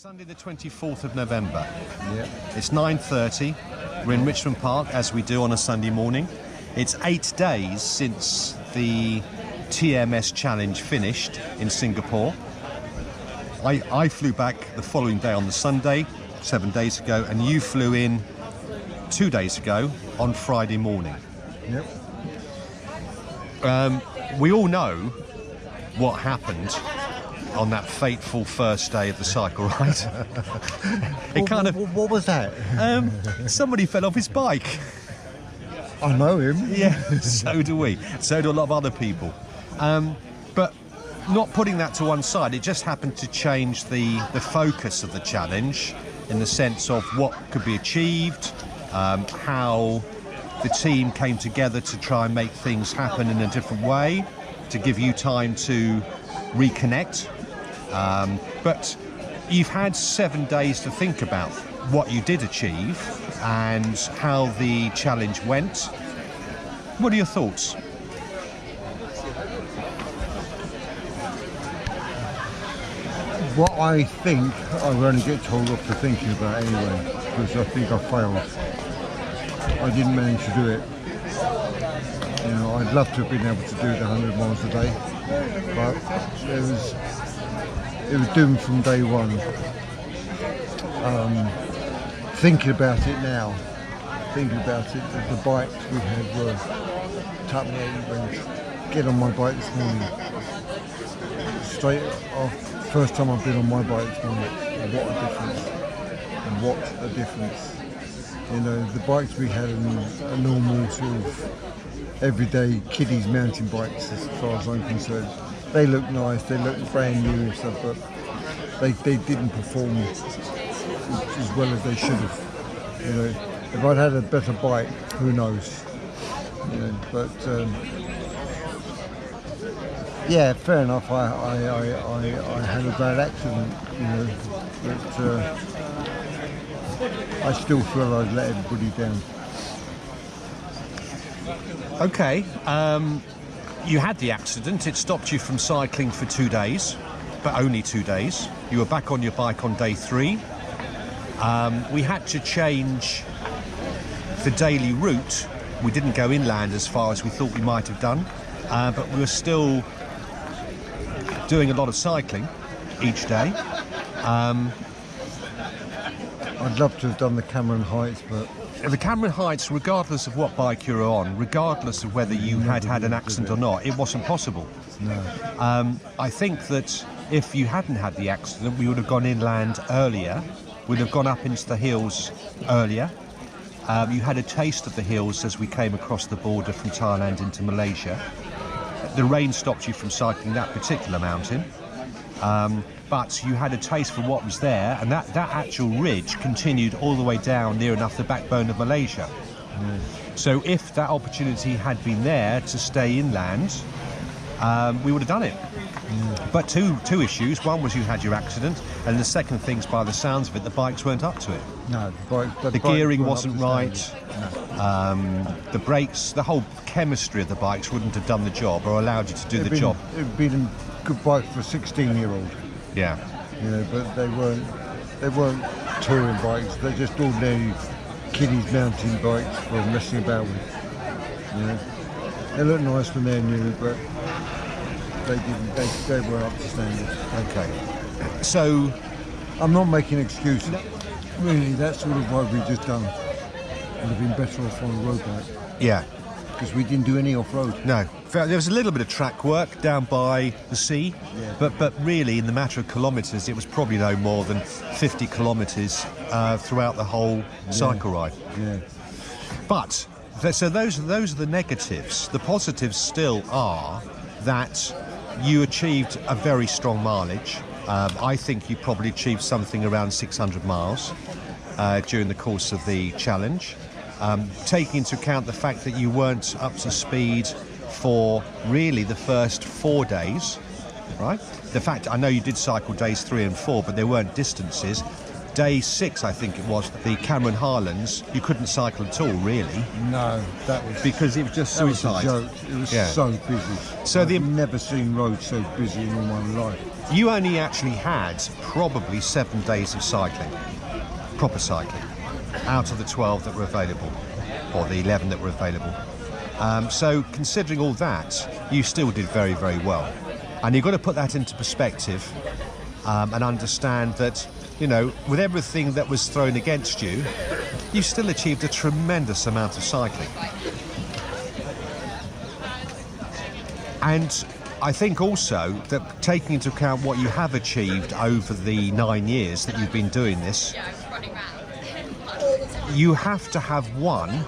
Sunday the 24th of November. Yeah. It's 9:30. We're in Richmond Park, as we do on a Sunday morning. It's 8 days since the TMS Challenge finished in Singapore. I flew back the following day on the Sunday, 7 days ago, and you flew in 2 days ago on Friday morning. Yep. We all know what happened on that fateful first day of the cycle ride. What was that? Somebody fell off his bike. I know him. Yeah, so do we. So do a lot of other people. But not putting that to one side, it just happened to change the focus of the challenge in the sense of what could be achieved, how the team came together to try and make things happen in a different way, to give you time to reconnect. But you've had 7 days to think about what you did achieve and how the challenge went. What are your thoughts? What I think, I only get told off for thinking about it anyway, because I think I failed. I didn't manage to do it. You know, I'd love to have been able to do the 100 miles a day, but it was doomed from day one. Thinking about it now, the bikes we had were tucked in. Get on my bike this morning. Straight off, first time I've been on my bike this morning. What a difference. You know, the bikes we had are normal sort of everyday kiddies mountain bikes as far as I'm concerned. They look nice, they look brand new and stuff, but they didn't perform as well as they should have. You know, if I'd had a better bike, who knows? You know, but yeah, fair enough. I had a bad accident. You know, but I still feel I'd let everybody down. Okay, you had the accident. It stopped you from cycling for 2 days, but only 2 days. You were back on your bike on day 3. We had to change the daily route. We didn't go inland as far as we thought we might have done, but we were still doing a lot of cycling each day. I'd love to have done the Cameron Heights, but the Cameron Heights, regardless of what bike you were on, regardless of whether you had an accident or not, it wasn't possible. No. I think that if you hadn't had the accident, we would have gone inland earlier. We'd have gone up into the hills earlier. You had a taste of the hills as we came across the border from Thailand into Malaysia. The rain stopped you from cycling that particular mountain. But you had a taste for what was there, and that actual ridge continued all the way down near enough the backbone of Malaysia. So if that opportunity had been there to stay inland, we would have done it. But two issues. One was you had your accident, and the second thing's, by the sounds of it, the bikes weren't up to it. No, the gearing wasn't right. No. The brakes, the whole chemistry of the bikes wouldn't have done the job or allowed you to do the job. It'd been a good bike for a 16-year-old. Yeah. You know, but they weren't touring bikes. They're just ordinary kiddies mountain bikes for messing about with. You know, they look nice when they're new, but they weren't up to standard. Okay. So I'm not making excuses. No. Really, that sort of ride we just done would have been better off on a road bike. Yeah. Because we didn't do any off-road. No. There was a little bit of track work down by the sea, yeah. but really, in the matter of kilometres, it was probably no more than 50 kilometres throughout the whole cycle ride. Yeah. But, so those are the negatives. The positives still are that you achieved a very strong mileage. I think you probably achieved something around 600 miles during the course of the challenge. Taking into account the fact that you weren't up to speed for really the first 4 days, right? The fact, I know you did cycle days 3 and 4, but they weren't distances. day 6, I think it was, the Cameron Highlands, you couldn't cycle at all, really, No, that was because it was just that was a suicide. joke. It was Yeah. so busy. So I've the- never seen roads so busy in all my life. You only actually had probably 7 days of cycling, proper cycling, out of the 12 that were available, or the 11 that were available. So considering all that, you still did very, very well. And you've got to put that into perspective and understand that, you know, with everything that was thrown against you, you still achieved a tremendous amount of cycling. And I think also that taking into account what you have achieved over the 9 years that you've been doing this, you have to have one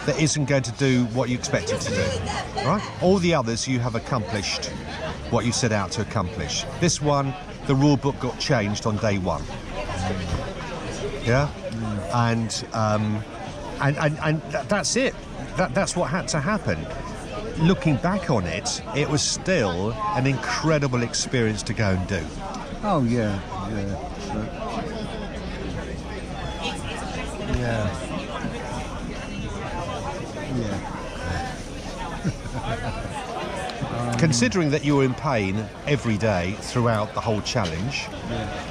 that isn't going to do what you expect it to do, right? All the others you have accomplished what you set out to accomplish. This one, the rule book got changed on day 1. Yeah, and that's it. That's what had to happen. Looking back on it, it was still an incredible experience to go and do. Oh yeah. Considering that you were in pain every day throughout the whole challenge,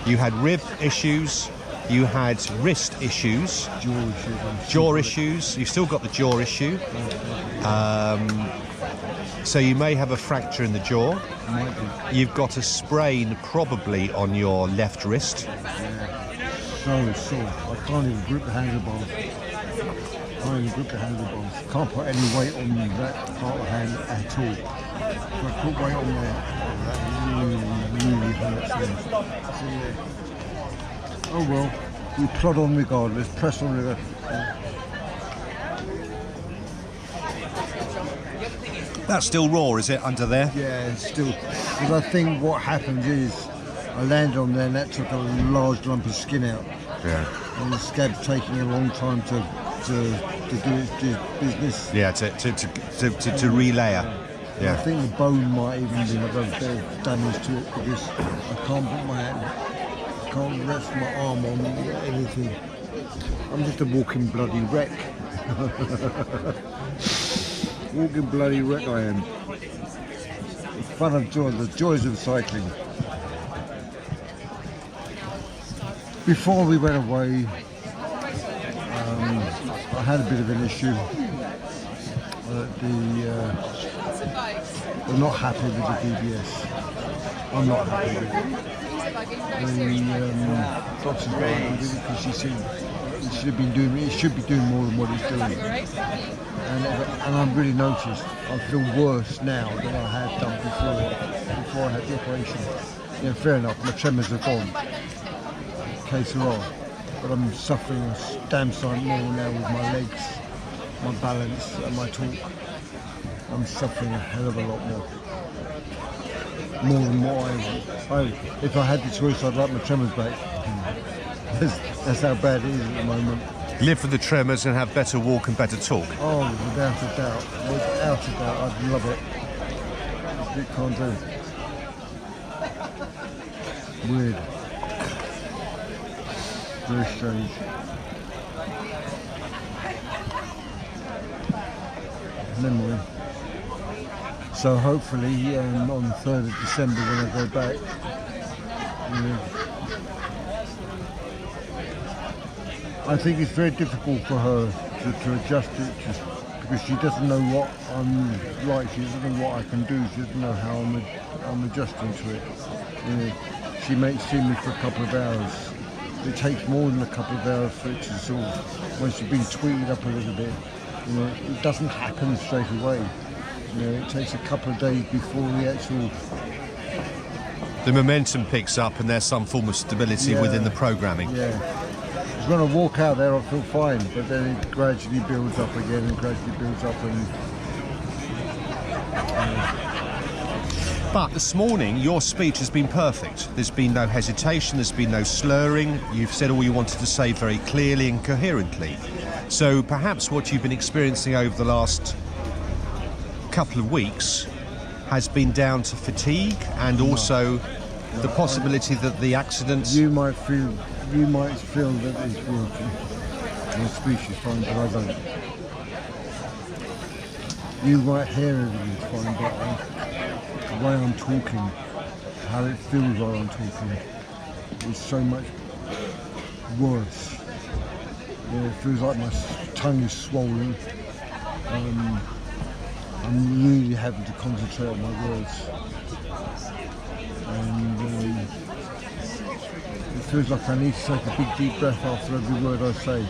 you had rib issues, you had wrist issues, jaw issues, you've still got the jaw issue, so you may have a fracture in the jaw. You've got a sprain probably on your left wrist. So sore. I can't even grip the handlebars. Can't put any weight on that part of the hand at all. If I put weight on there, that really hurts. So, yeah. Oh well, we plod on regardless, press on regardless. That's still raw, is it, under there? Yeah, it's still. Because I think what happened is I landed on there and that took a large lump of skin out. Yeah. And the scab's taking a long time to do its business. Yeah, to relayer. I Yeah. think the bone might even be a bit of damage to it because I can't put my hand, I can't rest my arm on anything. I'm just a walking bloody wreck. Walking bloody wreck I am. The fun of joy, the joys of cycling. Before we went away, I had a bit of an issue. We're not happy with the DBS. I'm not happy with it. The doctor's not happy with it because she said it should be doing more than what it's doing. And I've really noticed I feel worse now than I had done before I had the operation. Yeah, fair enough, my tremors are gone. Case are, but I'm suffering a damn sight more now with my legs, my balance and my talk. I'm suffering a hell of a lot more. More than what if I had the choice, I'd like my tremors back. That's how bad it is at the moment. Live for the tremors and have better walk and better talk. Oh, without a doubt, I'd love it. It can't do. Weird. Very strange. Memory. So hopefully on the 3rd of December when I go back, I think it's very difficult for her to adjust it because she doesn't know what I'm like, she doesn't know what I can do, she doesn't know how I'm adjusting to it. She may see me for a couple of hours. It takes more than a couple of hours for it to sort of, once you've been tweeted up a little bit, it doesn't happen straight away. It takes a couple of days before the momentum picks up and there's some form of stability within the programming. Yeah. Because when I walk out there I feel fine, but then it gradually builds up again and gradually builds up But this morning, your speech has been perfect. There's been no hesitation, there's been no slurring. You've said all you wanted to say very clearly and coherently. So perhaps what you've been experiencing over the last couple of weeks has been down to fatigue and also the possibility that the accidents... You might feel you might feel that it's working. My speech is fine, but I don't. You might hear everything's fine, but the way I'm talking, how it feels while I'm talking, is so much worse. You know, it feels like my tongue is swollen. I'm really having to concentrate on my words. And it feels like I need to take a big deep breath after every word I say.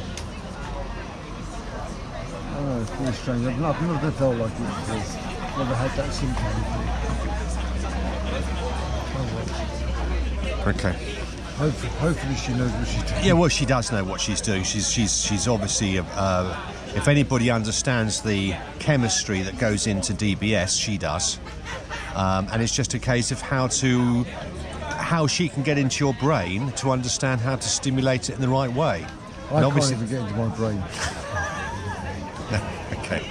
I don't know, it feels strange. I've never felt like it before. Never had that symptom before. Okay. Hopefully she knows what she's doing. Yeah, well, she does know what she's doing. She's obviously, if anybody understands the chemistry that goes into DBS, she does. And it's just a case of how she can get into your brain to understand how to stimulate it in the right way. I can't even get into my brain. Okay.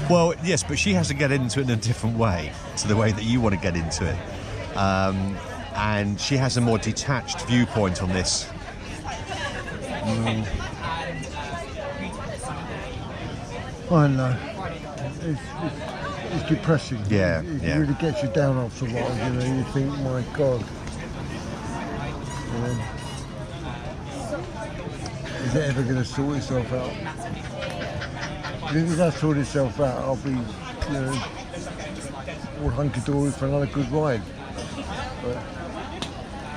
Well, yes, but she has to get into it in a different way to the way that you want to get into it. And she has a more detached viewpoint on this. I know. It's depressing. Yeah, It yeah. really gets you down after a while, you know. You think, my God. Is it ever going to sort itself out? If it does sort itself out, I'll be, you know, all hunky-dory for another good ride. But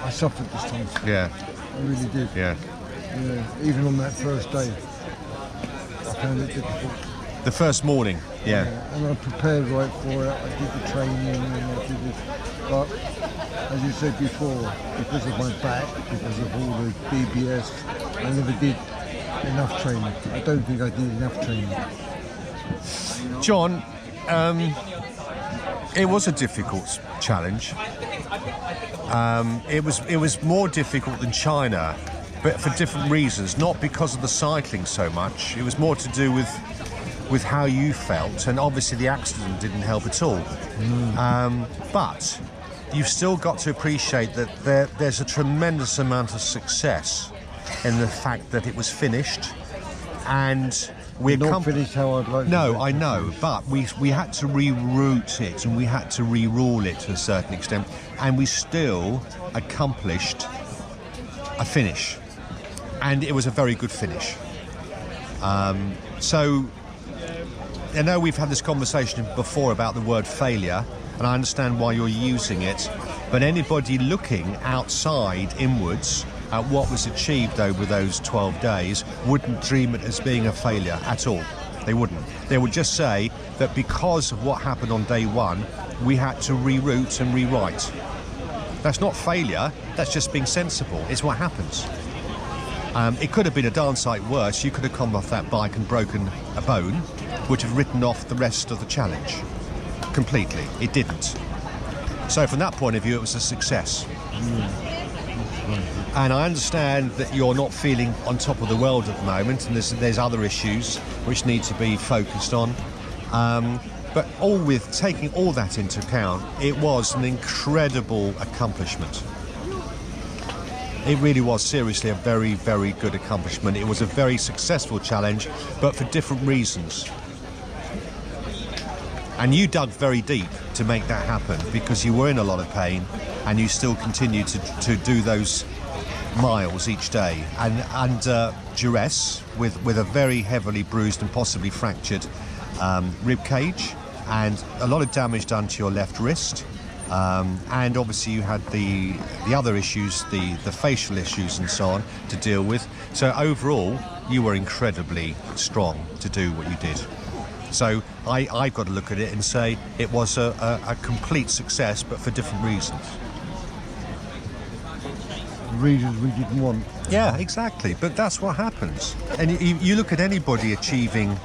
I suffered this time. Yeah. I really did. Yeah. You know, even on that first day, I found it difficult. The first morning. Yeah. And I prepared right for it. I did the training and I did this. But as you said before, because of my back, because of all the DBS, I never did enough training. I don't think I did enough training. John, it was a difficult challenge. It was more difficult than China, but for different reasons. Not because of the cycling so much. It was more to do with how you felt, and obviously the accident didn't help at all. But you've still got to appreciate that there's a tremendous amount of success in the fact that it was finished, and we're not finished how I'd like. No, I know, but we had to reroute it and we had to re-rule it to a certain extent, and we still accomplished a finish, and it was a very good finish. So I know we've had this conversation before about the word failure, and I understand why you're using it, but anybody looking outside, inwards, at what was achieved over those 12 days wouldn't dream it as being a failure at all. They wouldn't. They would just say that because of what happened on day one, we had to reroute and rewrite. That's not failure, that's just being sensible. It's what happens. It could have been a darn sight worse. You could have come off that bike and broken a bone, which have written off the rest of the challenge completely. It didn't. So from that point of view, it was a success. And I understand that you're not feeling on top of the world at the moment, and there's other issues which need to be focused on. But taking all that into account, it was an incredible accomplishment. It really was seriously a very, very good accomplishment. It was a very successful challenge, but for different reasons. And you dug very deep to make that happen because you were in a lot of pain, and you still continued to do those miles each day, and under duress with a very heavily bruised and possibly fractured rib cage, and a lot of damage done to your left wrist, and obviously you had the other issues, the facial issues and so on to deal with. So overall you were incredibly strong to do what you did. So I've got to look at it and say it was a complete success, but for different reasons. Reasons we didn't want. Yeah, exactly. But that's what happens. And you look at anybody achieving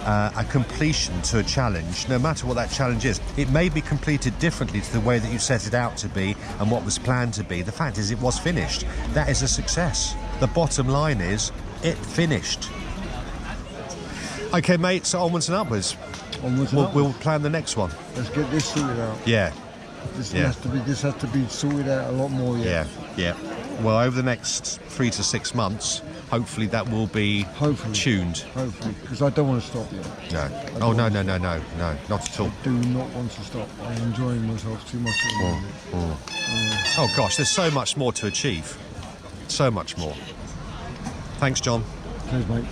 a completion to a challenge, no matter what that challenge is, it may be completed differently to the way that you set it out to be and what was planned to be. The fact is, it was finished. That is a success. The bottom line is, it finished. Okay, mate, so onwards and upwards. We'll plan the next one. Let's get this sorted out. Yeah. This has to be sorted out a lot more. Yeah. Well, over the next 3 to 6 months, hopefully that will be tuned. Hopefully, because I don't want to stop yet. No. Oh, no, not at all. I do not want to stop. I'm enjoying myself too much at the moment. Oh, gosh, there's so much more to achieve. So much more. Thanks, John. Cheers, mate.